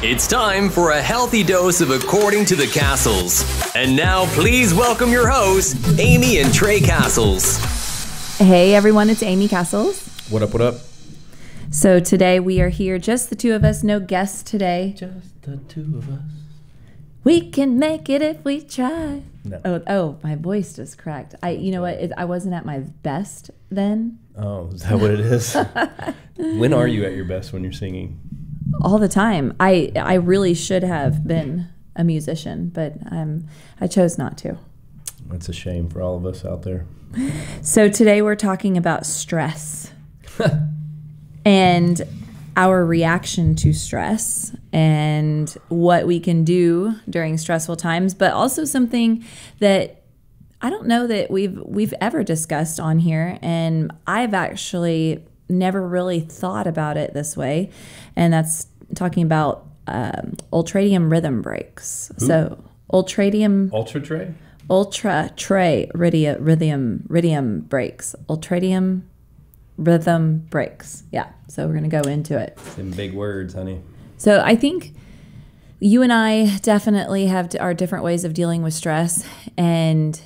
It's time for a healthy dose of According to the Castles. And now, please welcome your hosts, Amy and Trey Castles. Hey everyone, it's Amy Castles. What up, what up? So today we are here, just the two of us, no guests today. Just the two of us. We can make it if we try. No. Oh, my voice just cracked. You know what? I wasn't at my best then. Oh, is that what it is? When are you at your best when you're singing? All the time. I really should have been a musician, but I chose not to. That's a shame for all of us out there. So today we're talking about stress and our reaction to stress and what we can do during stressful times, but also something that I don't know that we've ever discussed on here, and I've actually never really thought about it this way, and that's talking about ultradium rhythm breaks. Ooh. So ultradium Ultra Tray? Ultra Tray rhythm breaks. Ultradium rhythm breaks. Yeah. So we're going to go into it. Some big words, honey. So I think you and I definitely have our different ways of dealing with stress. And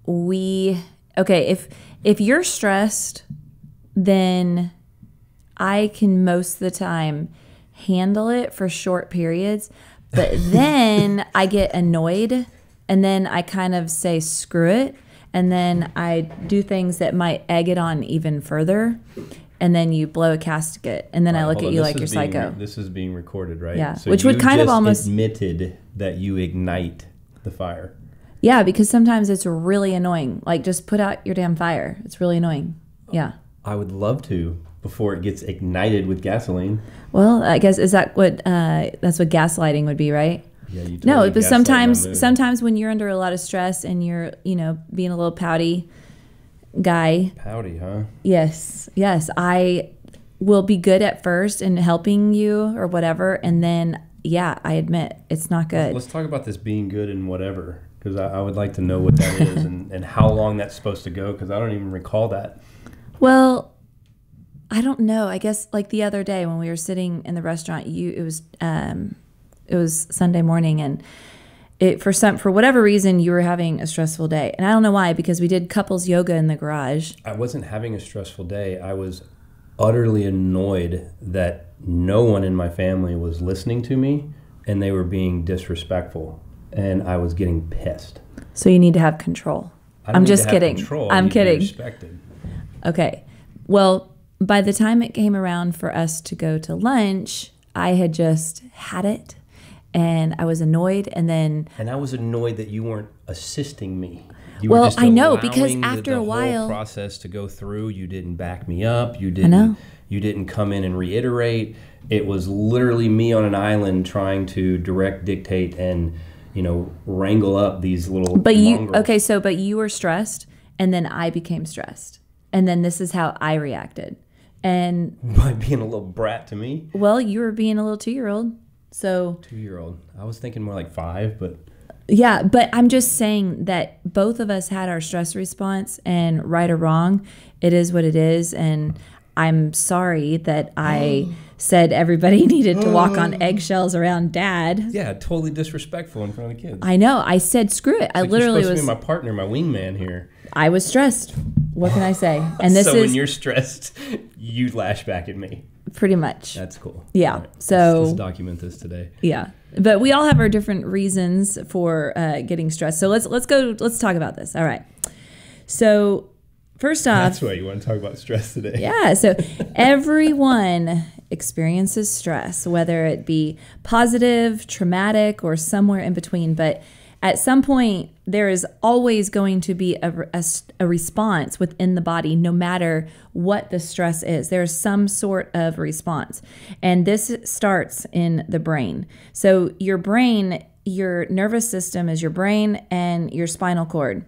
if you're stressed, then I can most of the time handle it for short periods. But then I get annoyed, and then I kind of say, screw it. And then I do things that might egg it on even further. And then you blow a casket. And then I look at you like you're psycho. This is being recorded, right? Yeah. So Which would kind of almost admitted that you ignite the fire. Yeah, because sometimes it's really annoying. Like, just put out your damn fire. It's really annoying. Yeah. I would love to before it gets ignited with gasoline. Well, I guess that's what gaslighting would be, right? Yeah, you no, totally but gaslight my mood. sometimes when you're under a lot of stress and you're, being a little pouty guy. Pouty, huh? Yes. I will be good at first in helping you or whatever, and then, I admit it's not good. Let's talk about this being good and whatever, because I would like to know what that is and how long that's supposed to go, because I don't even recall that. Well, I don't know. I guess like the other day when we were sitting in the restaurant, it was Sunday morning, and for whatever reason you were having a stressful day, and I don't know why, because we did couples yoga in the garage. I wasn't having a stressful day. I was utterly annoyed that no one in my family was listening to me, and they were being disrespectful, and I was getting pissed. So you need to have control. I'm just kidding. I'm kidding. Respected. Okay. Well, by the time it came around for us to go to lunch, I had just had it, and I was annoyed, and I was annoyed that you weren't assisting me. You well, were just I know, because after the a while, whole process to go through, you didn't back me up. You didn't come in and reiterate. It was literally me on an island trying to dictate and wrangle up these little. But mongrels. but you were stressed, and then I became stressed, and then this is how I reacted. And by being a little brat to me? Well, you were being a little 2-year-old. So 2-year-old. I was thinking more like 5, but yeah, but I'm just saying that both of us had our stress response, and right or wrong, it is what it is. And I'm sorry that I said everybody needed to walk on eggshells around Dad. Yeah, totally disrespectful in front of the kids. I know. I said screw it. I literally you're supposed to be my partner, my wingman here. I was stressed. What can I say? And when you're stressed, you lash back at me. Pretty much. That's cool. Yeah. Right. So let's document this today. Yeah, but we all have our different reasons for getting stressed. So let's talk about this. All right. So first off, that's why you want to talk about stress today. Yeah. So everyone experiences stress, whether it be positive, traumatic, or somewhere in between. But at some point, there is always going to be a response within the body, no matter what the stress is. There's some sort of response. And this starts in the brain. So your brain, your nervous system is your brain and your spinal cord.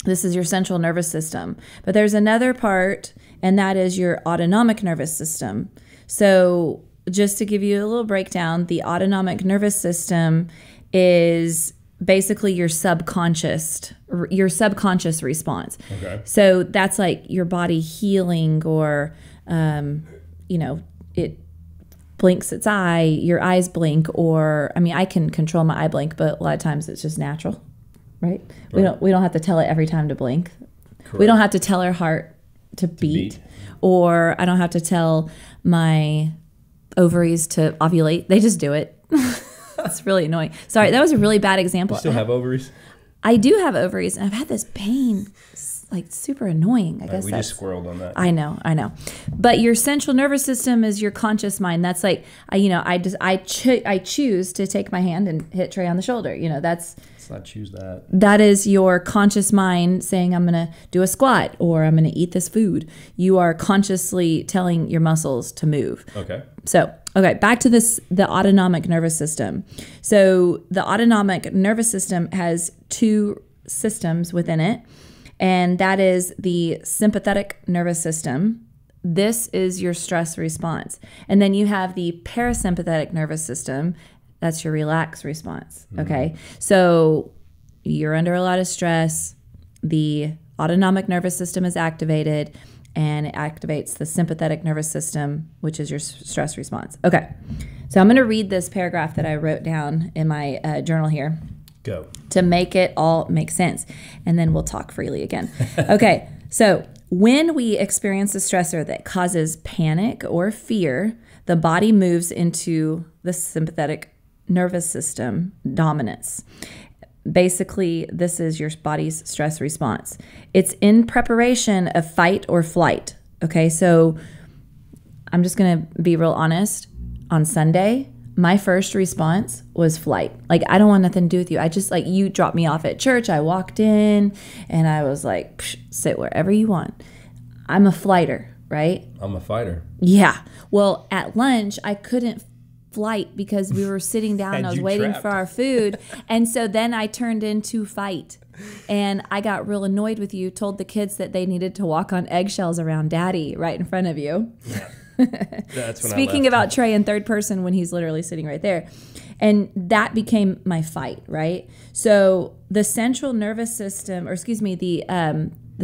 This is your central nervous system. But there's another part, and that is your autonomic nervous system. So just to give you a little breakdown, the autonomic nervous system is basically your subconscious response. Okay. So that's like your body healing, or it blinks its eye, your eyes blink, or, I mean, I can control my eye blink, but a lot of times it's just natural, right? We don't have to tell it every time to blink. Correct. We don't have to tell our heart to beat, or I don't have to tell my ovaries to ovulate. They just do it. It's really annoying. Sorry, that was a really bad example. You still have ovaries? I do have ovaries, and I've had this pain, like super annoying. I guess we just squirreled on that. I know. But your central nervous system is your conscious mind. That's like, I choose to take my hand and hit Trey on the shoulder. Let's not choose that. That is your conscious mind saying, I'm going to do a squat, or I'm going to eat this food. You are consciously telling your muscles to move. Okay. So, back to the autonomic nervous system. So the autonomic nervous system has two systems within it, and that is the sympathetic nervous system. This is your stress response. And then you have the parasympathetic nervous system. That's your relaxed response. Okay. So you're under a lot of stress. The autonomic nervous system is activated, and it activates the sympathetic nervous system, which is your stress response. Okay. So I'm going to read this paragraph that I wrote down in my journal here. Go. To make it all make sense. And then we'll talk freely again. Okay. So when we experience a stressor that causes panic or fear, the body moves into the sympathetic nervous system dominance. Basically, this is your body's stress response. It's in preparation of fight or flight. Okay, so I'm just going to be real honest. On Sunday, my first response was flight. Like, I don't want nothing to do with you. I just, like, you dropped me off at church. I walked in, and I was like, sit wherever you want. I'm a flighter, right? I'm a fighter. Yeah. Well, at lunch, I couldn't flight because we were sitting down and I was waiting for our food. And so then I turned into fight. And I got real annoyed with you, told the kids that they needed to walk on eggshells around Daddy right in front of you. Yeah. That's when Speaking about Trey in third person when he's literally sitting right there. And that became my fight, right? So the central nervous system, or excuse me, the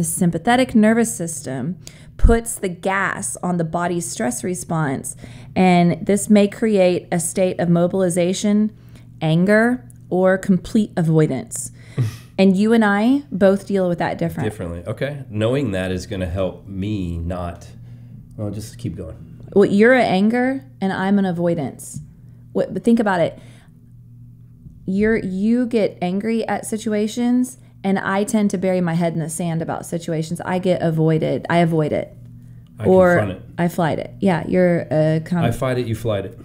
sympathetic nervous system puts the gas on the body's stress response, and this may create a state of mobilization, anger, or complete avoidance. And you and I both deal with that differently. Okay. Knowing that is going to help me just keep going. Well, you're an anger, and I'm an avoidance. But think about it. You get angry at situations, and I tend to bury my head in the sand about situations. I avoid it. I confront it. I flight it. Yeah, you're I fight it, you flight it.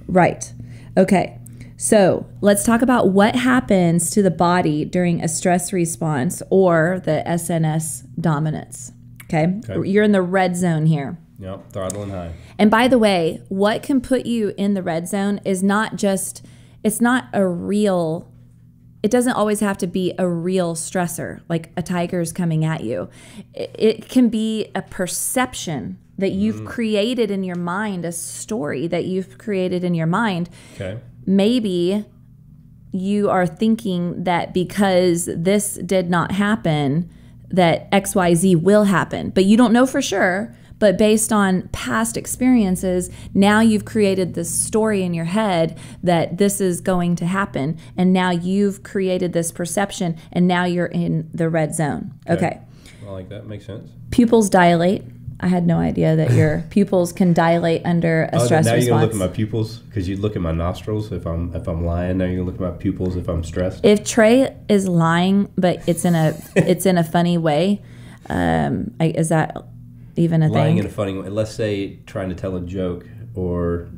Right. Okay. So let's talk about what happens to the body during a stress response or the SNS dominance. Okay. You're in the red zone here. Yep, throttling high. And by the way, what can put you in the red zone is it doesn't always have to be a real stressor, like a tiger's coming at you. It can be a perception that you've created in your mind, a story that you've created in your mind. Okay. Maybe you are thinking that because this did not happen, that XYZ will happen, but you don't know for sure. But based on past experiences, now you've created this story in your head that this is going to happen. And now you've created this perception, and now you're in the red zone. Okay. I like that. Makes sense. Pupils dilate. I had no idea that your pupils can dilate under a stress response. Now you're going to look at my pupils because you look at my nostrils if I'm lying. Now you're going to look at my pupils if I'm stressed. If Trey is lying, but it's in a funny way, is that even a thing? Lying in a funny way. Let's say trying to tell a joke or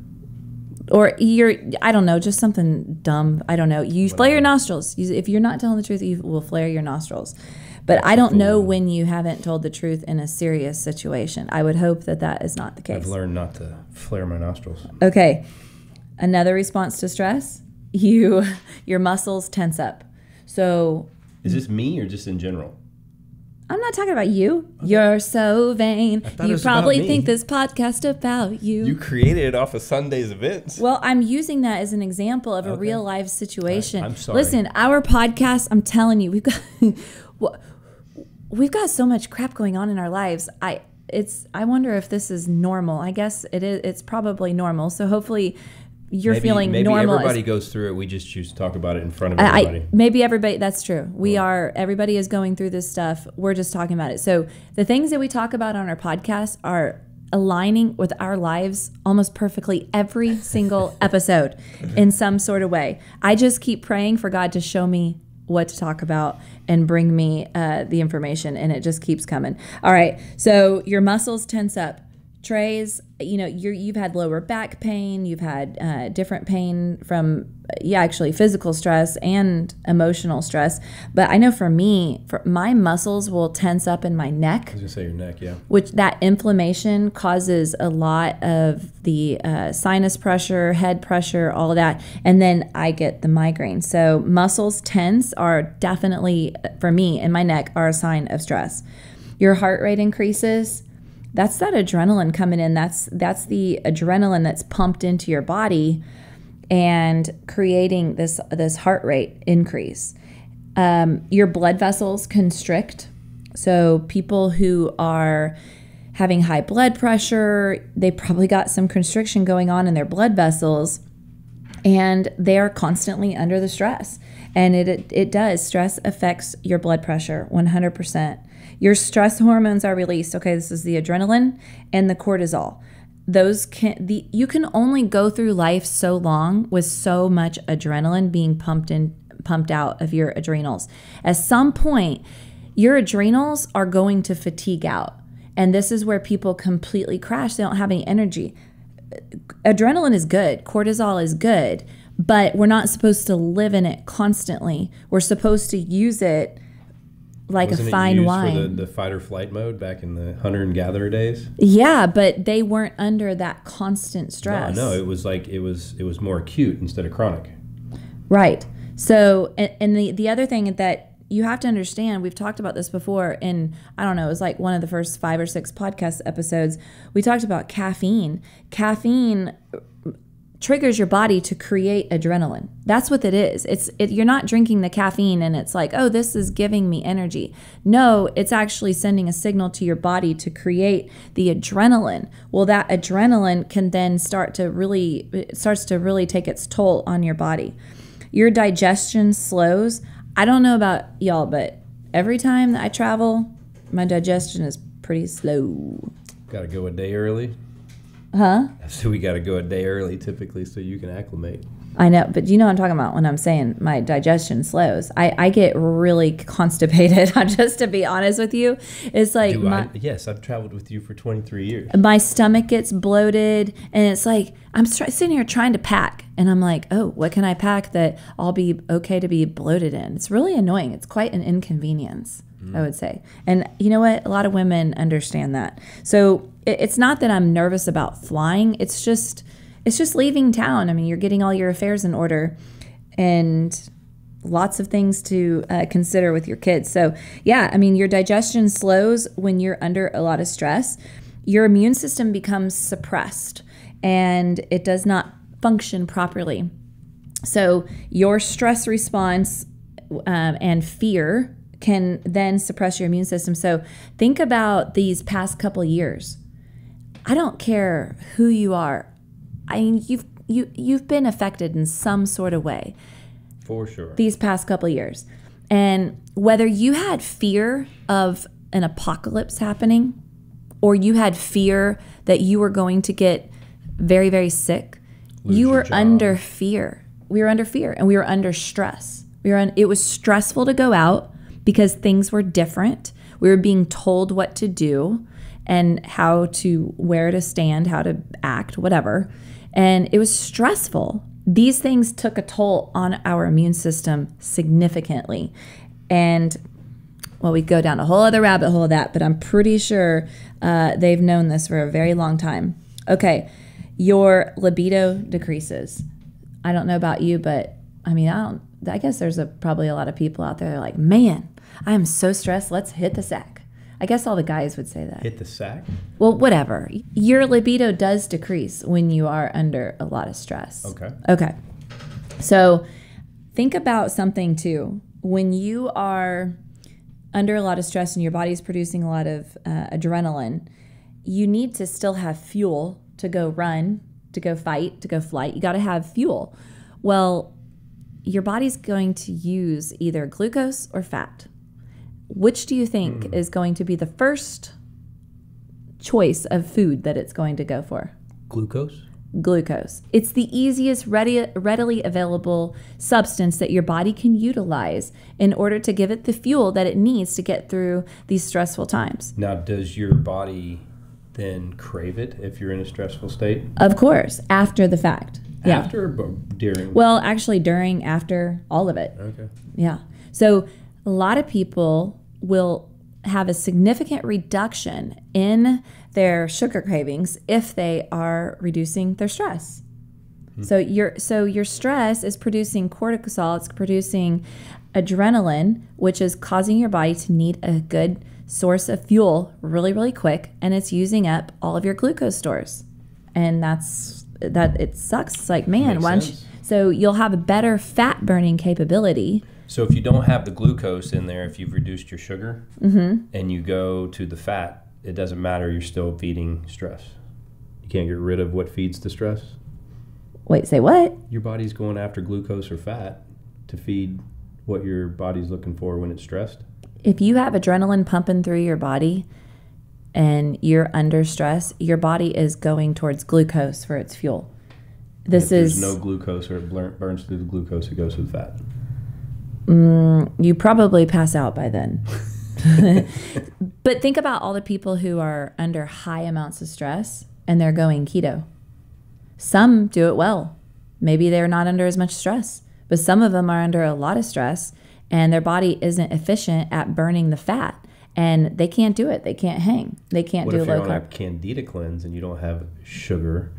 you're, I don't know, just something dumb. I don't know. You flare your nostrils. If you're not telling the truth, you will flare your nostrils. But I don't know when you haven't told the truth in a serious situation. I would hope that is not the case. I've learned not to flare my nostrils. Okay. Another response to stress, your muscles tense up. So is this me or just in general? I'm not talking about you. Okay. You're so vain. You probably think this podcast about you. You created it off of Sunday's events. Well, I'm using that as an example of a real life situation. I'm sorry. Listen, our podcast, I'm telling you, we've got so much crap going on in our lives. I wonder if this is normal. I guess it is. It's probably normal. So hopefully you're feeling maybe normal. Maybe everybody goes through it. We just choose to talk about it in front of everybody. Maybe everybody, that's true. Everybody is going through this stuff. We're just talking about it. So the things that we talk about on our podcast are aligning with our lives almost perfectly every single episode in some sort of way. I just keep praying for God to show me what to talk about and bring me the information, and it just keeps coming. All right, so your muscles tense up. Trey's, you've had lower back pain, you've had different pain from, actually physical stress and emotional stress. But I know for me, my muscles will tense up in my neck. I was going to say your neck, yeah. Which that inflammation causes a lot of the sinus pressure, head pressure, all of that. And then I get the migraine. So muscles tense are definitely, for me, in my neck, are a sign of stress. Your heart rate increases. That's that adrenaline coming in. That's the adrenaline that's pumped into your body and creating this heart rate increase. Your blood vessels constrict. So people who are having high blood pressure, they probably got some constriction going on in their blood vessels, and they are constantly under the stress. And it does. Stress affects your blood pressure 100%. Your stress hormones are released. Okay, this is the adrenaline and the cortisol. You can only go through life so long with so much adrenaline being pumped out of your adrenals. At some point, your adrenals are going to fatigue out. And this is where people completely crash. They don't have any energy. Adrenaline is good. Cortisol is good. But we're not supposed to live in it constantly. We're supposed to use it like a fine wine. For the fight or flight mode back in the hunter and gatherer days? Yeah, but they weren't under that constant stress. No, it was like it was more acute instead of chronic. Right. So, and the other thing that you have to understand, we've talked about this before in, I don't know, it was like one of the first 5 or 6 podcast episodes. We talked about caffeine. Caffeine triggers your body to create adrenaline. That's what it is. You're not drinking the caffeine and it's like, oh, this is giving me energy. No, it's actually sending a signal to your body to create the adrenaline. Well, that adrenaline can then starts to really take its toll on your body. Your digestion slows. I don't know about y'all, but every time that I travel, my digestion is pretty slow. Got to go a day early. Huh? So we got to go a day early typically so you can acclimate. I know, but you know what I'm talking about when I'm saying my digestion slows. I get really constipated, just to be honest with you. It's like... Yes, I've traveled with you for 23 years. My stomach gets bloated, and it's like, I'm sitting here trying to pack, and I'm like, oh, what can I pack that I'll be okay to be bloated in? It's really annoying. It's quite an inconvenience, I would say. And you know what? A lot of women understand that. So it's not that I'm nervous about flying. It's just leaving town. I mean, you're getting all your affairs in order and lots of things to consider with your kids. So yeah, I mean, your digestion slows when you're under a lot of stress. Your immune system becomes suppressed and it does not function properly. So your stress response and fear can then suppress your immune system. So think about these past couple years. I don't care who you are. I mean, you've been affected in some sort of way. For sure. These past couple years. And whether you had fear of an apocalypse happening or you had fear that you were going to get very, very sick, you were under fear. We were under fear and we were under stress. It was stressful to go out because things were different. We were being told what to do and where to stand, how to act, whatever. And it was stressful. These things took a toll on our immune system significantly. And, well, we go down a whole other rabbit hole of that, but I'm pretty sure they've known this for a very long time. Okay, your libido decreases. I don't know about you, but I mean, I guess there's probably a lot of people out there that are like, man, I am so stressed, let's hit the sack. I guess all the guys would say that. Hit the sack? Well, whatever. Your libido does decrease when you are under a lot of stress. Okay. So think about something too. When you are under a lot of stress and your body's producing a lot of adrenaline, you need to still have fuel to go run, to go fight, to go flight. You got to have fuel. Well, your body's going to use either glucose or fat. Which do you think is going to be the first choice of food that it's going to go for? Glucose? Glucose. It's the easiest, readily available substance that your body can utilize in order to give it the fuel that it needs to get through these stressful times. Now, does your body then crave it if you're in a stressful state? Of course, after the fact. Yeah. After or during? Well, actually, during, after, all of it. Okay. Yeah. So a lot of people will have a significant reduction in their sugar cravings if they are reducing their stress. So your stress is producing cortisol, it's producing adrenaline, which is causing your body to need a good source of fuel really, really quick, and it's using up all of your glucose stores. And it sucks. It's like, man, so you'll have a better fat burning capability. So if you don't have the glucose in there, if you've reduced your sugar and you go to the fat, it doesn't matter. You're still feeding stress. You can't get rid of what feeds the stress. Wait, say what? Your body's going after glucose or fat to feed what your body's looking for when it's stressed. If you have adrenaline pumping through your body and you're under stress, your body is going towards glucose for its fuel. If there's no glucose or it burns through the glucose, it goes to the fat. You probably pass out by then. But think about all the people who are under high amounts of stress and they're going keto. Some do it well. Maybe they're not under as much stress, but some of them are under a lot of stress and their body isn't efficient at burning the fat and they can't do it. They can't hang. They can't do low carb. What if you're on a Candida cleanse and you don't have sugar?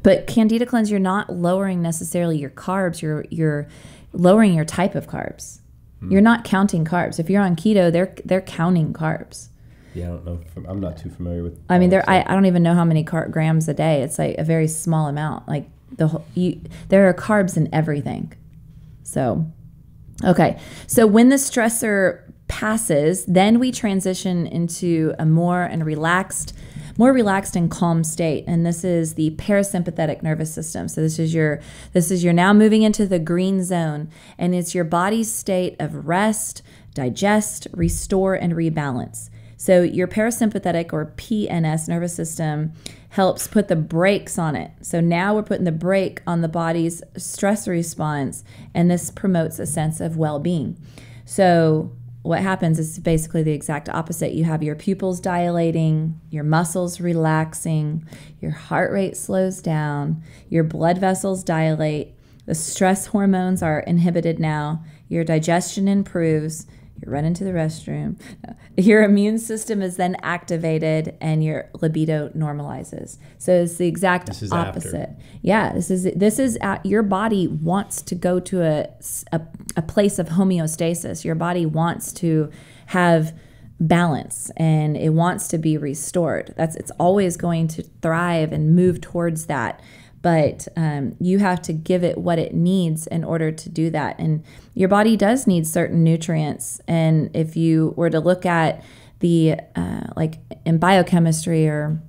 But Candida cleanse, you're not lowering necessarily your carbs. You're lowering your type of carbs. You're not counting carbs. If you're on keto, they're counting carbs. Yeah, I don't know. I'm not too familiar with. I mean, I don't even know how many grams a day. It's like a very small amount. Like there are carbs in everything. So, okay. So when the stressor passes, then we transition into a more relaxed and calm state, and this is the parasympathetic nervous system. So this is you're now moving into the green zone, and it's your body's state of rest, digest, restore, and rebalance. So your parasympathetic or PNS nervous system helps put the brakes on it. So now we're putting the brake on the body's stress response, and this promotes a sense of well-being. So what happens is basically the exact opposite. You have your pupils dilating, your muscles relaxing, your heart rate slows down, your blood vessels dilate, the stress hormones are inhibited now, your digestion improves, you run into the restroom, your immune system is then activated, and your libido normalizes. So it's the exact opposite. After. Yeah, this is your body wants to go to a place of homeostasis. Your body wants to have balance and it wants to be restored. It's always going to thrive and move towards that. But you have to give it what it needs in order to do that. And your body does need certain nutrients. And if you were to look at the, like in biochemistry and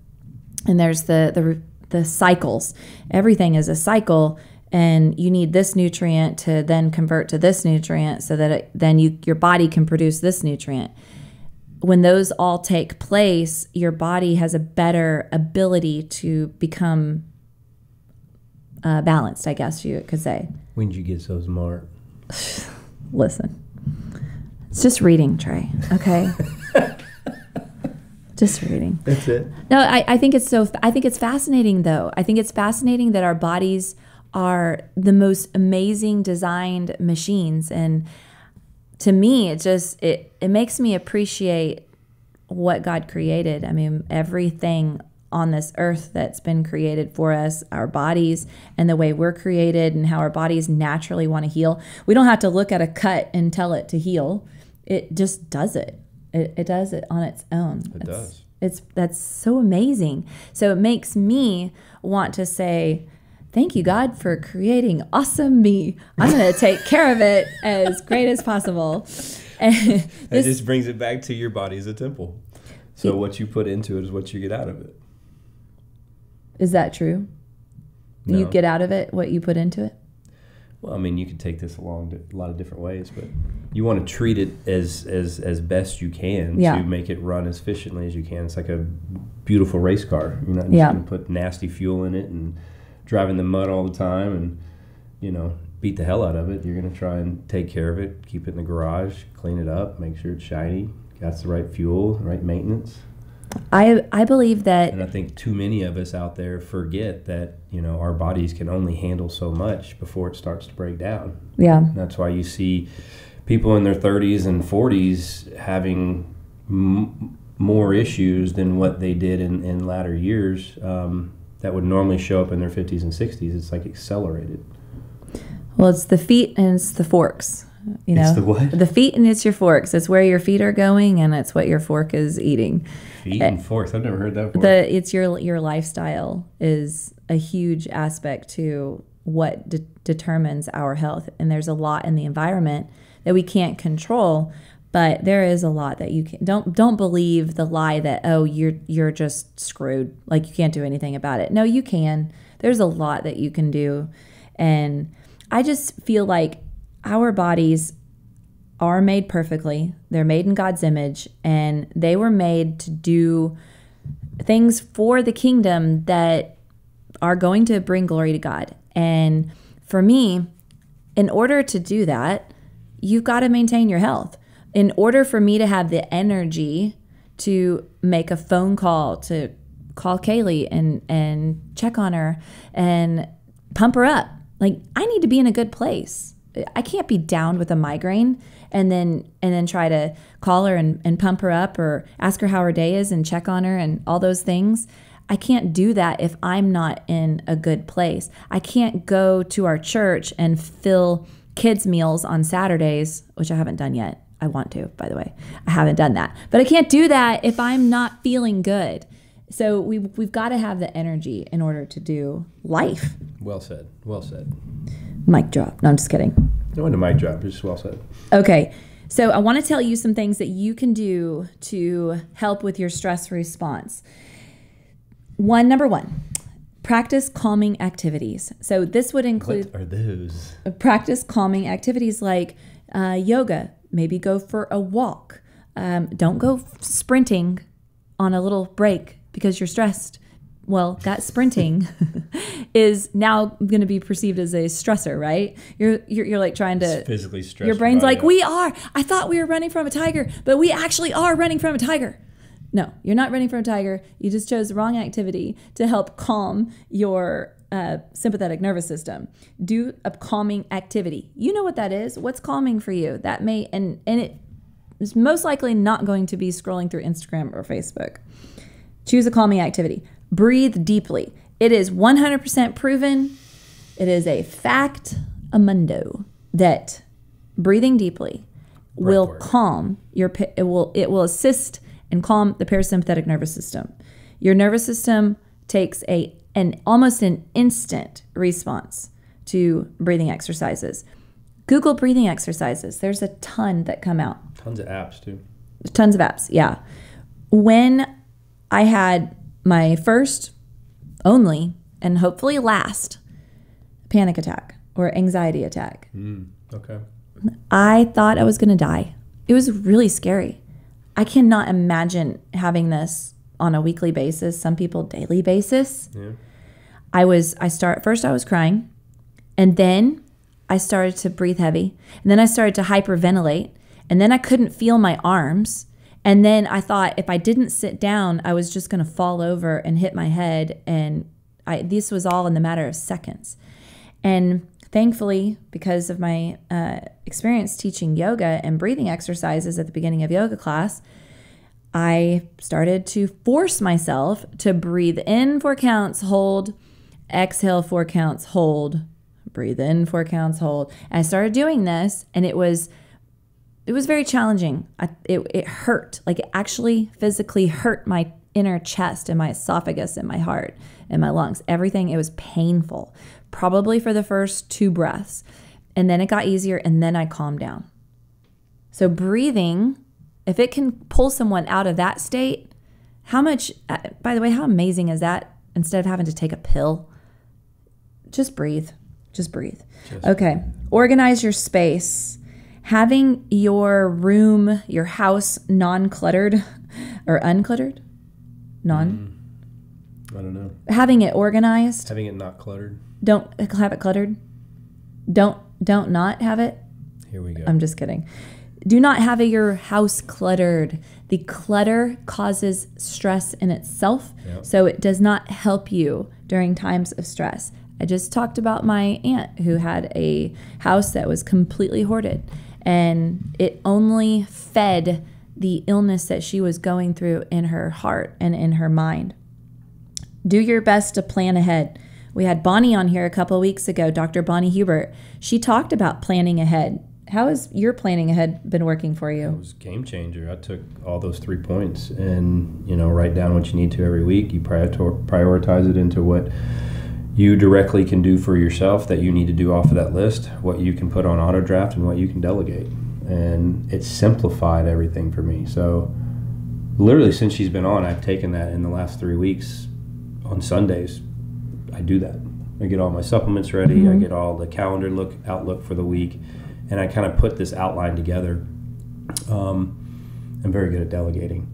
there's the cycles, everything is a cycle. And you need this nutrient to then convert to this nutrient so that your body can produce this nutrient. When those all take place, your body has a better ability to become balanced, I guess you could say. When did you get so smart? Listen, it's just reading, Trey. Okay, just reading. That's it. No, I think it's fascinating, though. I think it's fascinating that our bodies are the most amazing designed machines, and to me, it makes me appreciate what God created. I mean, everything on this earth that's been created for us, our bodies and the way we're created and how our bodies naturally want to heal. We don't have to look at a cut and tell it to heal. It just does it. It does it on its own. That's so amazing. So it makes me want to say, thank you, God, for creating awesome me. I'm going to take care of it as great as possible. That just brings it back to your body as a temple. So what you put into it is what you get out of it. Is that true? No. You get out of it what you put into it? Well, I mean, you can take this along a lot of different ways, but you want to treat it as best you can to make it run as efficiently as you can. It's like a beautiful race car. You're not just going to put nasty fuel in it and drive in the mud all the time and, beat the hell out of it. You're going to try and take care of it, keep it in the garage, clean it up, make sure it's shiny, got the right fuel, right maintenance. I believe that, and I think too many of us out there forget that our bodies can only handle so much before it starts to break down. Yeah, and that's why you see people in their 30s and 40s having more issues than what they did in latter years that would normally show up in their 50s and 60s. It's like accelerated. Well, it's the feet and it's the forks. It's the what? The feet and it's your forks. It's where your feet are going and it's what your fork is eating. Feet and forks. I've never heard that before. It's your lifestyle is a huge aspect to what determines our health. And there's a lot in the environment that we can't control, but there is a lot that you can. Don't believe the lie that, oh, you're just screwed. Like you can't do anything about it. No, you can. There's a lot that you can do. And I just feel like our bodies are made perfectly. They're made in God's image, and they were made to do things for the kingdom that are going to bring glory to God. And for me, in order to do that, you've got to maintain your health. In order for me to have the energy to make a phone call, to call Kaylee and check on her and pump her up, like I need to be in a good place. I can't be down with a migraine and then try to call her and pump her up or ask her how her day is and check on her and all those things. I can't do that if I'm not in a good place. I can't go to our church and fill kids' meals on Saturdays, which I haven't done yet. I want to, by the way. I haven't done that. But I can't do that if I'm not feeling good. So we've got to have the energy in order to do life. Well said. Well said. Mic drop. No, I'm just kidding. No one to mic drop. It's just well said. Okay. So I want to tell you some things that you can do to help with your stress response. Number one, practice calming activities. So this would include... What are those? Practice calming activities like yoga. Maybe go for a walk. Don't go sprinting on a little break because you're stressed. Well, that sprinting is now going to be perceived as a stressor, right? You're like trying to it's physically stress. Your brain's like, we are. I thought we were running from a tiger, but we actually are running from a tiger. No, you're not running from a tiger. You just chose the wrong activity to help calm your sympathetic nervous system. Do a calming activity. You know what that is. What's calming for you? That may and it is most likely not going to be scrolling through Instagram or Facebook. Choose a calming activity. Breathe deeply. It is 100% proven. It is a fact amundo that breathing deeply will calm your. It will assist and calm the parasympathetic nervous system. Your nervous system takes almost an instant response to breathing exercises. Google breathing exercises. There's a ton that come out. Tons of apps too. Tons of apps, yeah. When I had my first, only, and hopefully last panic attack or anxiety attack, okay. I thought I was going to die. It was really scary. I cannot imagine having this on a weekly basis, some people daily basis. Yeah. First I was crying, and then I started to breathe heavy, and then I started to hyperventilate, and then I couldn't feel my arms, and then I thought if I didn't sit down, I was just going to fall over and hit my head, and this was all in the matter of seconds. And thankfully, because of my experience teaching yoga and breathing exercises at the beginning of yoga class, I started to force myself to breathe in 4 counts, hold, exhale 4 counts, hold, breathe in 4 counts, hold. And I started doing this, and it was very challenging. It hurt. Like it actually physically hurt my inner chest and my esophagus and my heart and my lungs. Everything. It was painful, probably for the first 2 breaths. And then it got easier, and then I calmed down. So breathing, if it can pull someone out of that state, How much, by the way, how amazing is that? Instead of having to take a pill, just breathe. Just breathe. Okay. Organize your space. Having your room, your house non-cluttered or uncluttered? I don't know. Having it organized. Having it not cluttered. Don't have it cluttered. Don't not have it. Here we go. I'm just kidding. Do not have your house cluttered. The clutter causes stress in itself, so it does not help you during times of stress. I just talked about my aunt who had a house that was completely hoarded, and it only fed the illness that she was going through in her heart and in her mind. Do your best to plan ahead. We had Bonnie on here a couple of weeks ago, Dr. Bonnie Hubert. She talked about planning ahead. How has your planning ahead been working for you? It was a game changer. I took all those 3 points and, write down what you need to every week. You prioritize it into what you directly can do for yourself that you need to do off of that list, what you can put on auto draft and what you can delegate. And it simplified everything for me. So literally since she's been on, I've taken that in the last 3 weeks. On Sundays, I do that. I get all my supplements ready. I get all the calendar outlook for the week. And I kind of put this outline together. I'm very good at delegating.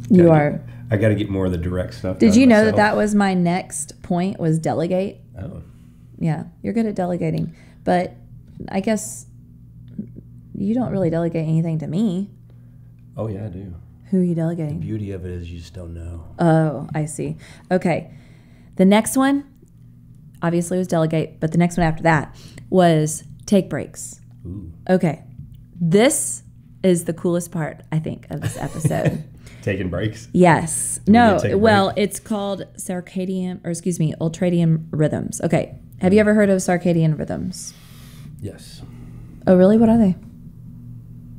I got to get more of the direct stuff. Did you know that was my next point, was delegate? Oh. Yeah, you're good at delegating. But I guess you don't really delegate anything to me. Oh, yeah, I do. Who are you delegating? The beauty of it is you just don't know. Oh, I see. Okay. The next one, obviously, was delegate. But the next one after that was take breaks. Ooh. Okay. This is the coolest part, I think, of this episode. Taking breaks? Yes. No. Well, it's called ultradian rhythms. Okay. Have you ever heard of circadian rhythms? Yes. Oh, really? What are they?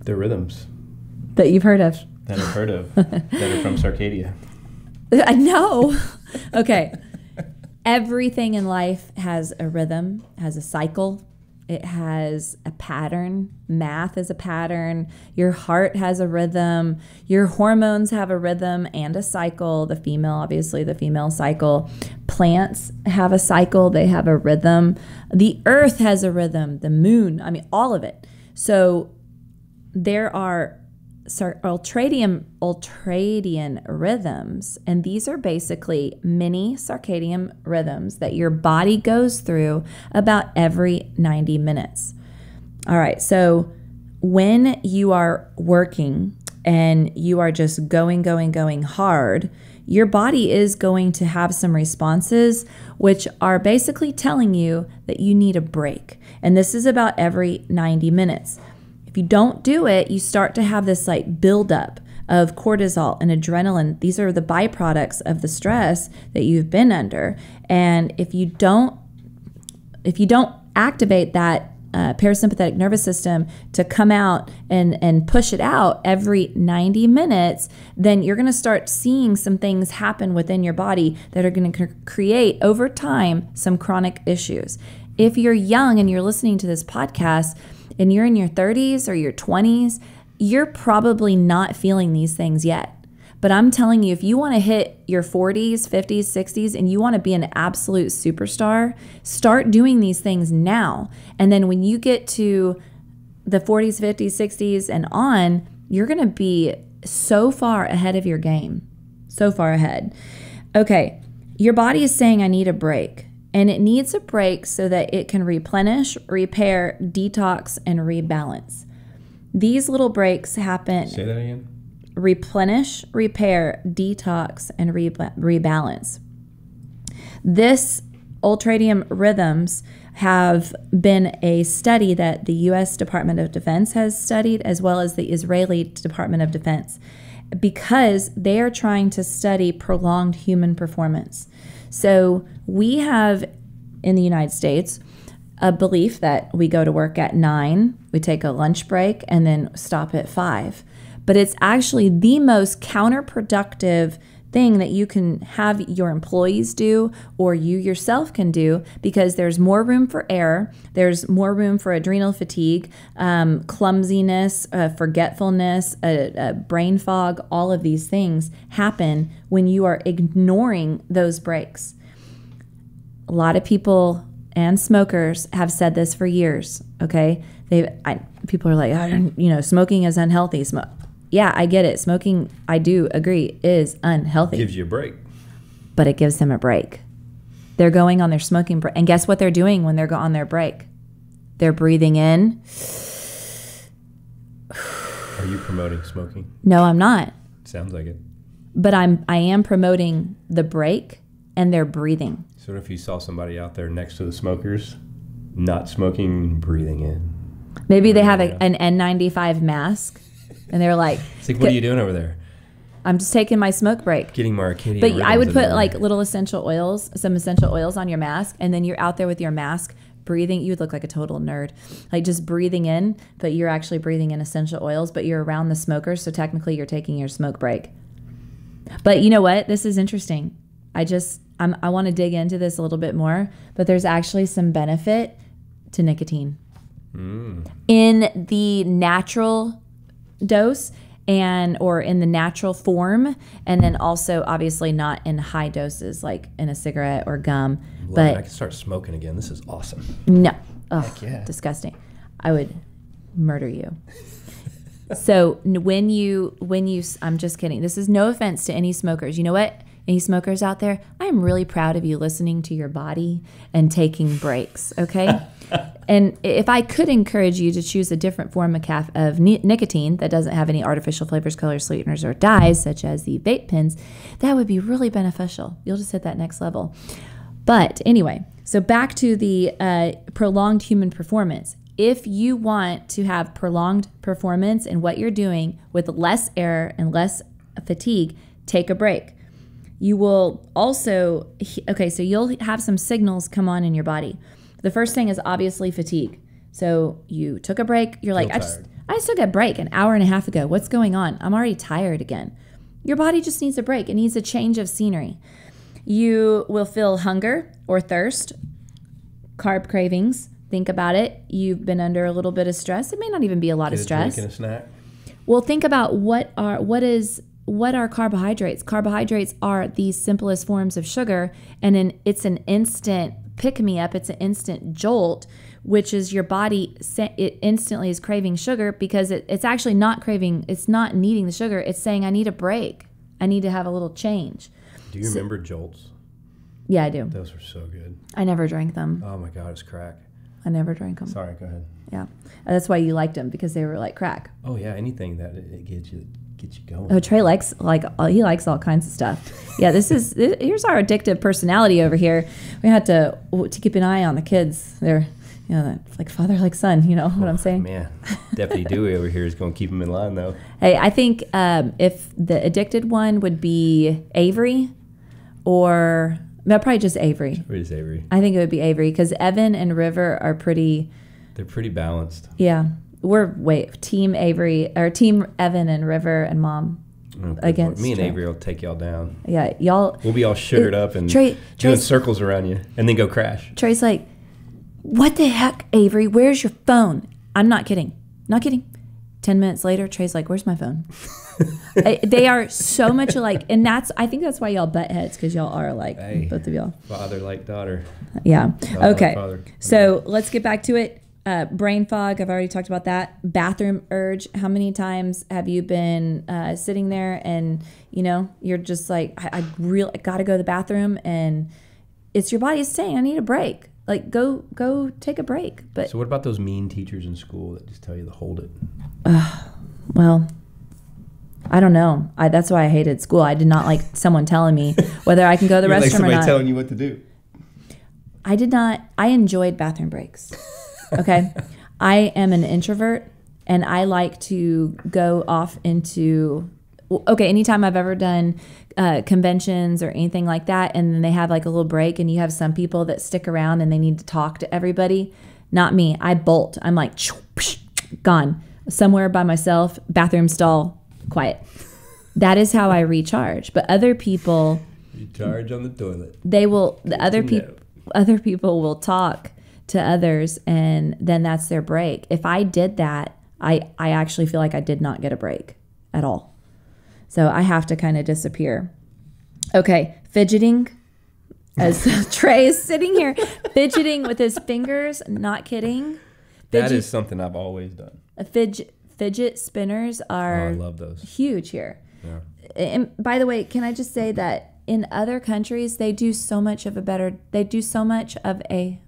They're rhythms. That you've heard of? That I've heard of. That are from Circadia. I know. Okay. Everything in life has a rhythm, has a cycle. It has a pattern. Math is a pattern. Your heart has a rhythm. Your hormones have a rhythm and a cycle. The female cycle. Plants have a cycle. They have a rhythm. The earth has a rhythm. The moon, all of it. So there are ultradian rhythms, and these are basically mini circadian rhythms that your body goes through about every 90 minutes. All right, so when you are working and you are just going hard, your body is going to have some responses which are basically telling you that you need a break. And this is about every 90 minutes. If you don't do it, you start to have this buildup of cortisol and adrenaline. These are the byproducts of the stress that you've been under. And if you don't activate that parasympathetic nervous system to come out and push it out every 90 minutes, then you're going to start seeing some things happen within your body that are going to create over time some chronic issues. If you're young and you're listening to this podcast, and you're in your 30s or your 20s, you're probably not feeling these things yet. But I'm telling you, if you want to hit your 40s, 50s, 60s, and you want to be an absolute superstar, start doing these things now. And then when you get to the 40s, 50s, 60s, and on, you're going to be so far ahead of your game. So far ahead. Okay, your body is saying, I need a break. And it needs a break so that it can replenish, repair, detox, and rebalance. These little breaks happen. Say that again. Replenish, repair, detox, and rebalance. This ultradian rhythms have been a study that the U.S. Department of Defense has studied, as well as the Israeli Department of Defense, because they are trying to study prolonged human performance. So we have in the United States a belief that we go to work at 9, we take a lunch break, and then stop at 5. But it's actually the most counterproductive thing that you can have your employees do or you yourself can do, because there's more room for error. There's more room for adrenal fatigue, clumsiness, forgetfulness, brain fog. All of these things happen when you are ignoring those breaks. A lot of people and smokers have said this for years, okay? People are like, smoking is unhealthy. Yeah, I get it. Smoking, I do agree, is unhealthy. Gives you a break. But it gives them a break. They're going on their smoking break. And guess what they're doing when they're on their break? They're breathing in. Are you promoting smoking? No, I'm not. Sounds like it. But I am promoting the break and their breathing. So if you saw somebody out there next to the smokers, not smoking, breathing in. Maybe they have an N95 mask. And they're like, it's like, what are you doing over there? I'm just taking my smoke break. Getting my Arcadia. But I would put like little essential oils, some essential oils on your mask. And then you're out there with your mask breathing. You would look like a total nerd. Like just breathing in, but you're actually breathing in essential oils, but you're around the smokers. So technically you're taking your smoke break. But you know what? This is interesting. I want to dig into this a little bit more, but there's actually some benefit to nicotine in the natural dose or in the natural form, and then also obviously not in high doses like in a cigarette or gum. But I can start smoking again. This is awesome. No, yeah. Disgusting. I would murder you. So when you, I'm just kidding. This is no offense to any smokers. You know what? Any smokers out there, I'm really proud of you listening to your body and taking breaks, okay? And if I could encourage you to choose a different form of nicotine that doesn't have any artificial flavors, colors, sweeteners, or dyes, such as the vape pens, that would be really beneficial. You'll just hit that next level. But anyway, so back to the prolonged human performance. If you want to have prolonged performance in what you're doing with less error and less fatigue, take a break. You will also, so you'll have some signals come on in your body. The first thing is obviously fatigue. So you took a break. You're like, I just took a break an hour and a half ago. What's going on? I'm already tired again. Your body just needs a break. It needs a change of scenery. You will feel hunger or thirst, carb cravings. Think about it. You've been under a little bit of stress. It may not even be a lot of stress. Drink and a snack. Well, think about what are carbohydrates? Carbohydrates are the simplest forms of sugar, and it's an instant pick-me-up. It's an instant jolt, which is your body, it instantly is craving sugar because it's actually not craving, it's not needing the sugar. It's saying, I need a break. I need to have a little change. Do you remember Jolts? Yeah, I do. Those were so good. I never drank them. Oh my God, it's crack. I never drank them. Sorry, go ahead. Yeah. That's why you liked them, because they were like crack. Oh yeah, anything that it gets you going. Oh, Trey likes he likes all kinds of stuff. Yeah, here's our addictive personality over here. We had to keep an eye on the kids. They're like father like son. You know what I'm saying? Man, Deputy Dewey over here is going to keep them in line though. Hey, I think if the addicted one would be Avery, or probably just Avery. It is Avery. I think it would be Avery because Evan and River are pretty. They're pretty balanced. Yeah. We're team Avery or team Evan and River and Mom against me and Trey. Avery will take y'all down. Yeah, y'all. We'll be all sugared up and doing circles around you, and then go crash. Trey's like, "What the heck, Avery? Where's your phone?" I'm not kidding. Not kidding. 10 minutes later, Trey's like, "Where's my phone?" They are so much alike, and I think that's why y'all butt heads, because y'all are alike, both of y'all. Father like daughter. Yeah. Okay. Father. So let's get back to it. Brain fog, I've already talked about that. Bathroom urge. How many times have you been sitting there and, you're just like, I really got to go to the bathroom, and it's your body saying, I need a break. Like, go take a break. But so what about those mean teachers in school that just tell you to hold it? Well, I don't know. That's why I hated school. I did not like someone telling me whether I can go to the restroom like somebody or not. telling you what to do. I did not. I enjoyed bathroom breaks. Okay. I am an introvert, and I like to go off into, anytime I've ever done conventions or anything like that, and then they have like a little break, and you have some people that stick around and they need to talk to everybody. Not me. I bolt. I'm like, gone. Somewhere by myself, bathroom stall, quiet. That is how I recharge. But other people, Recharge on the toilet. Other people will talk to others, and then that's their break. If I did that, I actually feel like I did not get a break at all. So I have to kind of disappear. Okay, fidgeting. As Trey is sitting here fidgeting with his fingers, not kidding. That is something I've always done. Fidget spinners are I love those. Huge here. Yeah. And by the way, can I just say that in other countries, they do so much of a better. God, I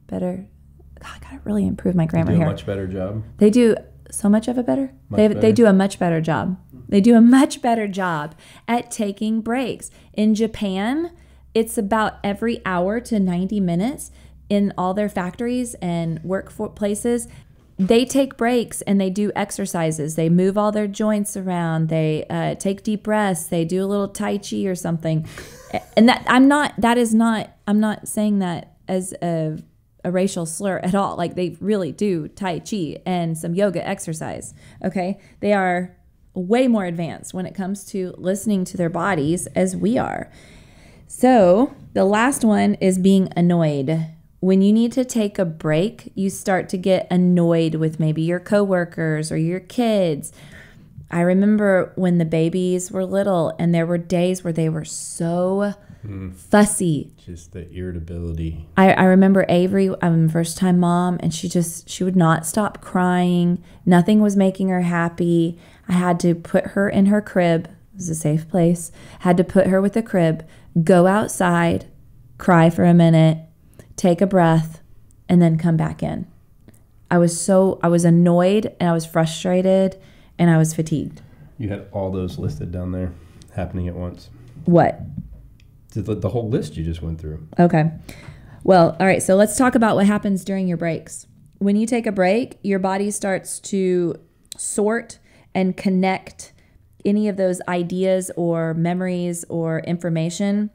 gotta really improve my grammar They do here. a much better job. They do so much of a better. They do a much better job. They do a much better job at taking breaks. In Japan, it's about every hour to 90 minutes in all their factories and workplaces. They take breaks and they do exercises. They move all their joints around. They take deep breaths. They do a little Tai Chi or something. And I'm not saying that as a racial slur at all. Like, they really do Tai Chi and some yoga exercise. Okay. They are way more advanced when it comes to listening to their bodies as we are. So the last one is being annoyed. When you need to take a break, you start to get annoyed with maybe your coworkers or your kids. I remember when the babies were little and there were days where they were so fussy. Just the irritability. I remember Avery, I'm a first time mom, and she would not stop crying. Nothing was making her happy. I had to put her in her crib. It was a safe place. Had to put her with a crib, go outside, cry for a minute, take a breath, and then come back in. I was annoyed and I was frustrated and I was fatigued. You had all those listed down there happening at once. What? The whole list you just went through. Okay. Well, all right. So let's talk about what happens during your breaks. When you take a break, your body starts to sort and connect any of those ideas or memories or information.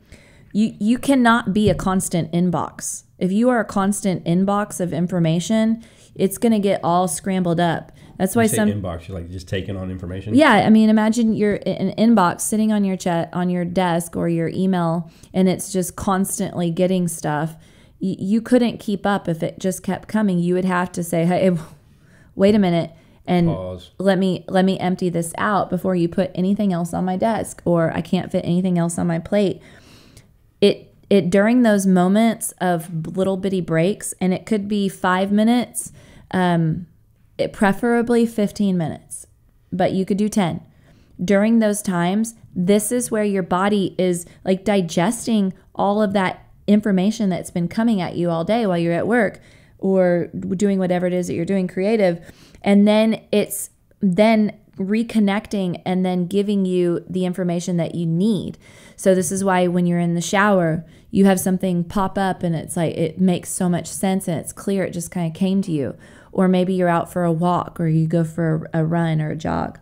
You cannot be a constant inbox. If you are a constant inbox of information, it's going to get all scrambled up. That's why inbox, you're like just taking on information. Yeah, I mean, imagine you're in an inbox sitting on your desk or your email, and it's just constantly getting stuff. You couldn't keep up if it just kept coming. You would have to say, "Hey, wait a minute, and pause. Let me empty this out before you put anything else on my desk, or I can't fit anything else on my plate." It during those moments of little bitty breaks, and it could be 5 minutes. Preferably 15 minutes, but you could do 10. During those times, this is where your body is like digesting all of that information that's been coming at you all day while you're at work or doing whatever it is that you're doing creative. And then it's then reconnecting and then giving you the information that you need. So this is why when you're in the shower, you have something pop up and it's like, it makes so much sense and it's clear. It just kind of came to you. Or maybe you're out for a walk or you go for a run or a jog.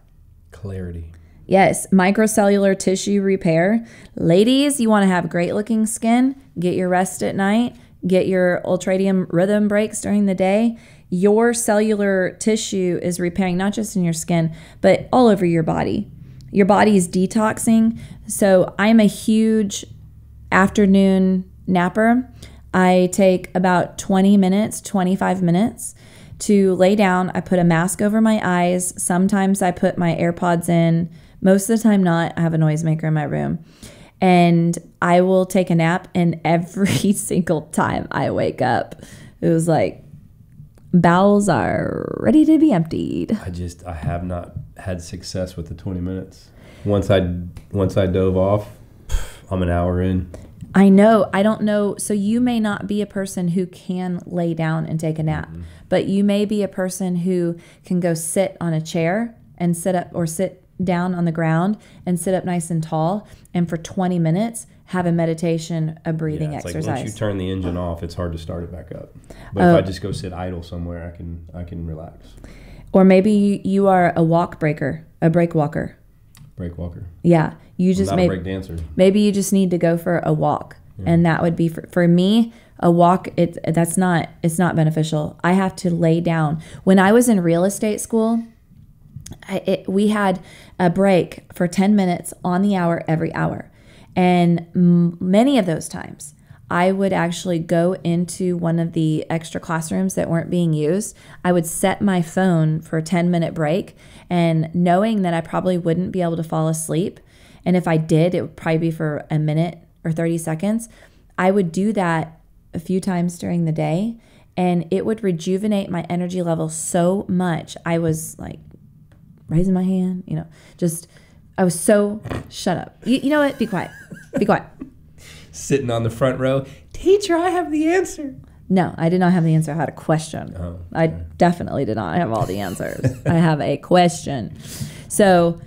Clarity. Yes, microcellular tissue repair. Ladies, you want to have great looking skin, get your rest at night, get your ultradian rhythm breaks during the day. Your cellular tissue is repairing not just in your skin, but all over your body. Your body is detoxing. So I'm a huge afternoon napper. I take about 20 minutes, 25 minutes to lay down. I put a mask over my eyes. Sometimes I put my AirPods in. Most of the time not. I have a noisemaker in my room. And I will take a nap, and every single time I wake up, it was like, bowels are ready to be emptied. I have not had success with the 20 minutes. Once I dove off, I'm an hour in. I know. I don't know. So you may not be a person who can lay down and take a nap, but you may be a person who can go sit on a chair and sit up, or sit down on the ground and sit up nice and tall, and for 20 minutes have a meditation, a breathing exercise. Like once you turn the engine off, it's hard to start it back up. But if I just go sit idle somewhere, I can relax. Or maybe you are a walk breaker, a break walker. Break walker. Yeah, you just I'm not a break dancer. Maybe you just need to go for a walk, and that would be for me. A walk, it's not beneficial. I have to lay down. When I was in real estate school, we had a break for 10 minutes on the hour every hour. And many of those times, I would actually go into one of the extra classrooms that weren't being used. I would set my phone for a 10-minute break, and knowing that I probably wouldn't be able to fall asleep, and if I did, it would probably be for a minute or 30 seconds, I would do that a few times during the day, and it would rejuvenate my energy level so much. I was like raising my hand, I was so, shut up. You know what? Be quiet. Be quiet. Sitting on the front row, teacher, I have the answer. No, I did not have the answer. I had a question. Oh, okay. I definitely did not have all the answers. I have a question. So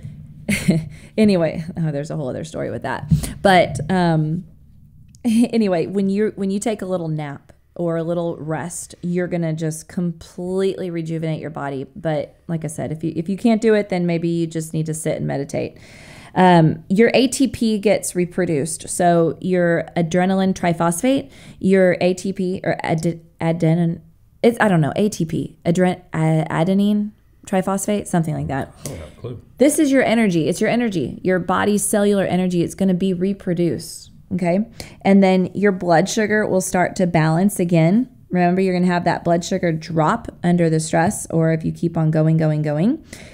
anyway, there's a whole other story with that. But anyway, when you take a little nap or a little rest, you're going to just completely rejuvenate your body. But like I said, if you can't do it, then maybe you just need to sit and meditate. Your ATP gets reproduced. So your adrenaline triphosphate, your ATP or adenine, adenine triphosphate, something like that. I don't have a clue. This is your energy. It's your energy, your body's cellular energy. It's going to be reproduced. Okay. And then your blood sugar will start to balance again. Remember, you're going to have that blood sugar drop under the stress, or if you keep on going.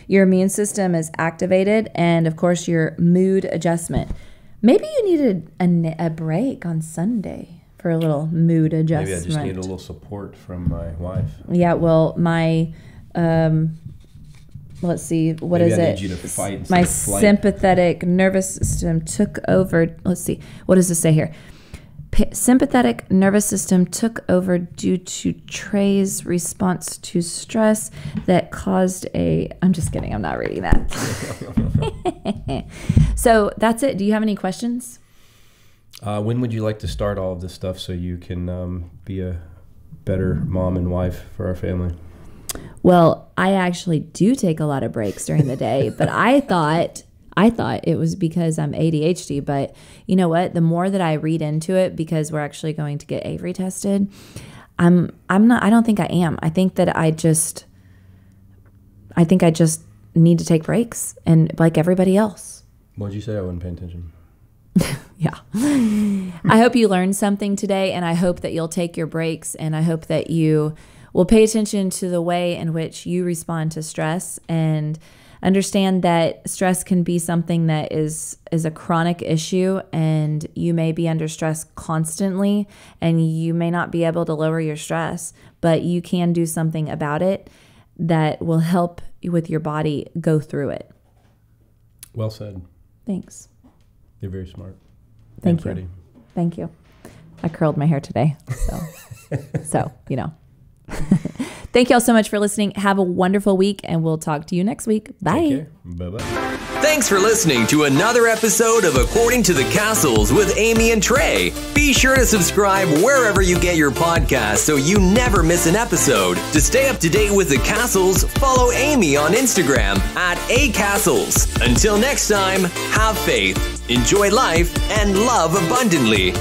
Your immune system is activated, and of course, your mood adjustment. Maybe you needed a break on Sunday for a little mood adjustment. Maybe I just need a little support from my wife. Yeah, well, my, let's see, what Maybe is I it? Need you to fight my flight. sympathetic nervous system took over. Let's see, what does this say here? Sympathetic nervous system took over due to Trey's response to stress that caused I'm just kidding. I'm not reading that. So that's it. Do you have any questions? When would you like to start all of this stuff so you can be a better mom and wife for our family? Well, I actually do take a lot of breaks during the day, but I thought it was because I'm ADHD, but you know what? The more that I read into it, because we're actually going to get Avery tested, I don't think I am. I think I just need to take breaks, and like everybody else. What'd you say? I wasn't paying attention. Yeah. I hope you learned something today, and I hope that you'll take your breaks, and I hope that you will pay attention to the way in which you respond to stress, and understand that stress can be something that is a chronic issue, and you may be under stress constantly, and you may not be able to lower your stress, but you can do something about it that will help with your body go through it. Well said. Thanks. You're very smart. Thank you. Pretty. Thank you. I curled my hair today, so Thank y'all so much for listening. Have a wonderful week, and we'll talk to you next week. Bye. Take care. Bye-bye. Thanks for listening to another episode of According to the Castles with Amy and Trey. Be sure to subscribe wherever you get your podcasts so you never miss an episode. To stay up to date with the Castles, follow Amy on Instagram @acastles. Until next time, have faith, enjoy life, and love abundantly.